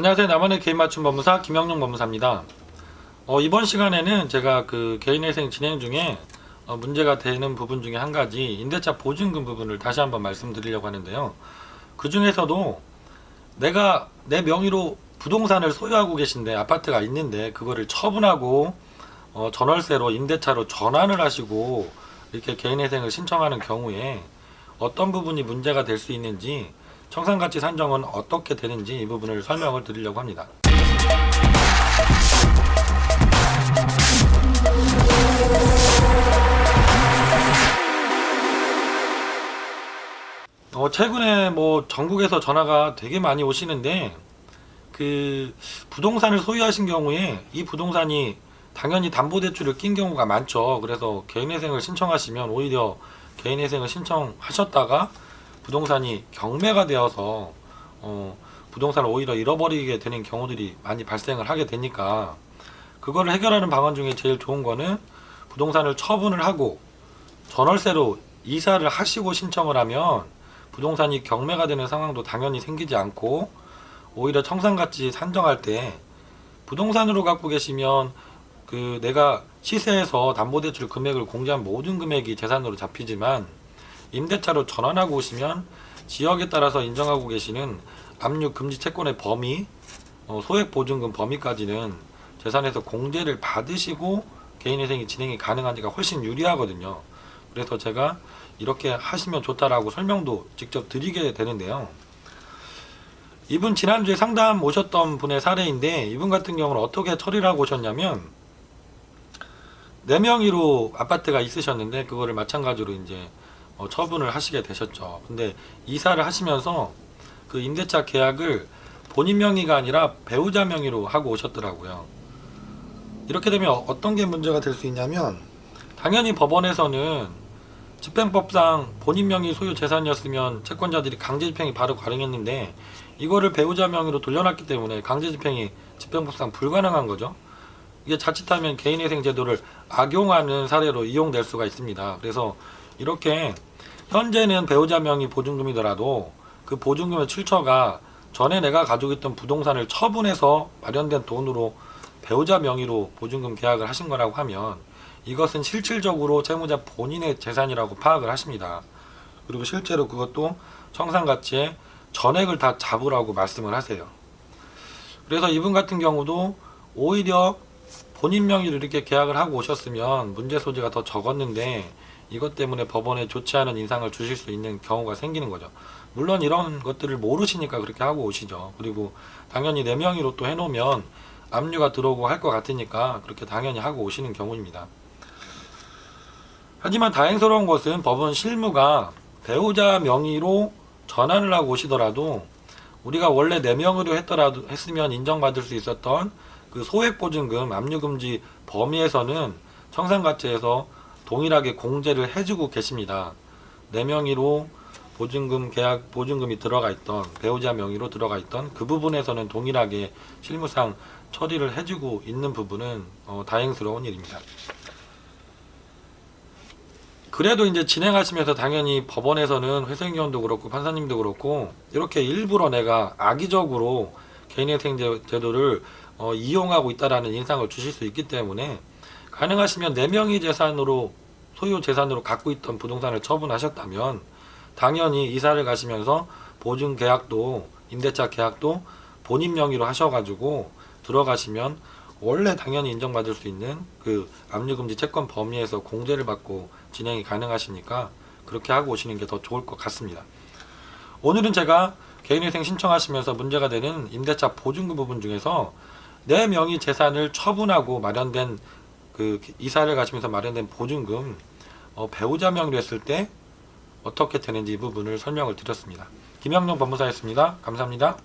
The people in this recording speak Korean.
안녕하세요. 나만의 개인 맞춤 법무사 김영용 법무사입니다. 이번 시간에는 제가 그 개인회생 진행 중에 문제가 되는 부분 중에 한 가지 임대차 보증금 부분을 다시 한번 말씀드리려고 하는데요. 그 중에서도 내가 내 명의로 부동산을 소유하고 계신데 아파트가 있는데 그거를 처분하고 전월세로 임대차로 전환을 하시고 이렇게 개인회생을 신청하는 경우에 어떤 부분이 문제가 될 수 있는지, 청산가치 산정은 어떻게 되는지 이 부분을 설명을 드리려고 합니다. 최근에 전국에서 전화가 되게 많이 오시는데, 그 부동산을 소유하신 경우에 이 부동산이 당연히 담보대출을 낀 경우가 많죠. 그래서 개인회생을 신청하시면 오히려 개인회생을 신청하셨다가 부동산이 경매가 되어서 부동산을 오히려 잃어버리게 되는 경우들이 많이 발생을 하게 되니까, 그거를 해결하는 방안 중에 제일 좋은 거는 부동산을 처분을 하고 전월세로 이사를 하시고 신청을 하면 부동산이 경매가 되는 상황도 당연히 생기지 않고, 오히려 청산가치 산정할 때 부동산으로 갖고 계시면 그 내가 시세에서 담보대출 금액을 공제한 모든 금액이 재산으로 잡히지만, 임대차로 전환하고 오시면 지역에 따라서 인정하고 계시는 압류 금지 채권의 범위, 소액 보증금 범위까지는 재산에서 공제를 받으시고 개인회생이 진행이 가능하니까 훨씬 유리하거든요. 그래서 제가 이렇게 하시면 좋다라고 설명도 직접 드리게 되는데요. 이분 지난주에 상담 오셨던 분의 사례인데, 이분 같은 경우는 어떻게 처리를 하고 오셨냐면, 내 명의로 아파트가 있으셨는데 그거를 마찬가지로 이제 처분을 하시게 되셨죠. 근데 이사를 하시면서 그 임대차 계약을 본인 명의가 아니라 배우자 명의로 하고 오셨더라고요. 이렇게 되면 어떤 게 문제가 될 수 있냐면, 당연히 법원에서는 집행법상 본인 명의 소유 재산이었으면 채권자들이 강제집행이 바로 가능했는데, 이거를 배우자 명의로 돌려놨기 때문에 강제집행이 집행법상 불가능한 거죠. 이게 자칫하면 개인회생 제도를 악용하는 사례로 이용될 수가 있습니다. 그래서 이렇게 현재는 배우자 명의 보증금이더라도 그 보증금의 출처가 전에 내가 가지고 있던 부동산을 처분해서 마련된 돈으로 배우자 명의로 보증금 계약을 하신 거라고 하면, 이것은 실질적으로 채무자 본인의 재산이라고 파악을 하십니다. 그리고 실제로 그것도 청산가치의 전액을 다 잡으라고 말씀을 하세요. 그래서 이분 같은 경우도 오히려 본인 명의로 이렇게 계약을 하고 오셨으면 문제 소지가 더 적었는데, 이것 때문에 법원에 좋지 않은 인상을 주실 수 있는 경우가 생기는 거죠. 물론 이런 것들을 모르시니까 그렇게 하고 오시죠. 그리고 당연히 내 명의로 또 해놓으면 압류가 들어오고 할 것 같으니까 그렇게 당연히 하고 오시는 경우입니다. 하지만 다행스러운 것은 법원 실무가 배우자 명의로 전환을 하고 오시더라도 우리가 원래 내 명의로 했으면 인정받을 수 있었던 그 소액보증금 압류금지 범위에서는 청산가치에서 동일하게 공제를 해주고 계십니다. 내 명의로 보증금이 들어가 있던, 배우자 명의로 들어가 있던 그 부분에서는 동일하게 실무상 처리를 해주고 있는 부분은 다행스러운 일입니다. 그래도 이제 진행하시면서 당연히 법원에서는 회생위원도 그렇고 판사님도 그렇고 이렇게 일부러 내가 악의적으로 개인회생 제도를 이용하고 있다라는 인상을 주실 수 있기 때문에, 가능하시면 내 명의 재산으로, 소유 재산으로 갖고 있던 부동산을 처분하셨다면 당연히 이사를 가시면서 보증 계약도, 임대차 계약도 본인 명의로 하셔가지고 들어가시면 원래 당연히 인정받을 수 있는 그 압류금지 채권 범위에서 공제를 받고 진행이 가능하시니까 그렇게 하고 오시는 게 더 좋을 것 같습니다. 오늘은 제가 개인회생 신청하시면서 문제가 되는 임대차 보증금 부분 중에서 내 명의 재산을 처분하고 마련된 그 이사를 가시면서 마련된 보증금, 배우자 명의로 했을 때 어떻게 되는지 이 부분을 설명을 드렸습니다. 김영용 법무사였습니다. 감사합니다.